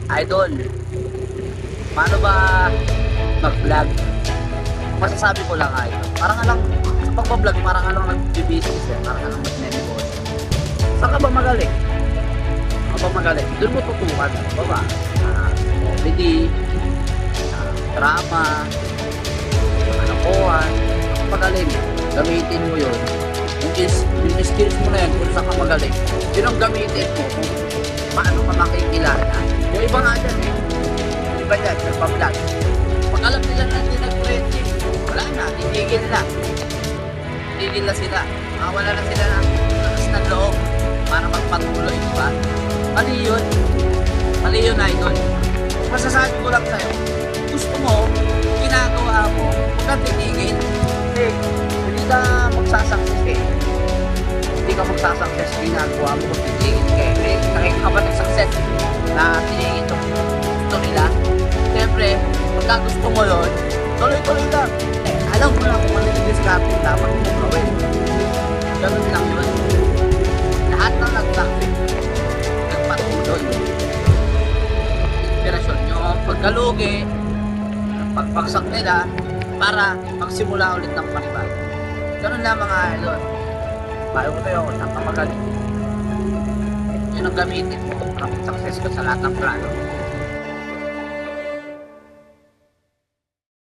Idol, paano ba mag-vlog? Masasabi ko lang idol, parang alang sa pagbablog, parang alang nag-business eh, parang alang magne-negosyo. Saan ka ba magaling? Saan ka ba magaling? Doon mo tutukan, ba ba? Comedy, drama, kalokohan, magaling. Gamitin mo yun. Yung skills mo na yan, kung saan ka magaling, yun ang gamitin mo kung paano ka makikilala. Yung iba nga dyan eh, yung iba dyan, nagpa-vlog. Pag alam nila na hindi nag-trending, wala na, titigil na. Titigil na sila. Wala na sila ng lakas ng loob para magpatuloy, diba? Mali yun. Mali yun, idol. Masasabi ko lang sa'yo, gusto mo, ginagawa mo, huwag kang titigil. Kasi, hindi ka magsasucess eh. Hindi ka magsasucess, ginagawa mo kung titigil ka eh. Nakita ka ba ng success na tinigil ito? Gusto nila? Siyempre, pagka gusto mo yun, tuloy-tuloy lang. Alam mo na kung ano yung discarding dapat mo gawin. Ganun lang yun. Lahat ng nag-success, nagpatuloy. Inspirasyon nyo, pagkalugi, pagpaksak nila, para magsimula ulit ng panibago. Ganun lang mga idol. Bayo ko tayo, saan ka magaling. Yun ang gamitin mo para mag-success ka sa lahat ng plano.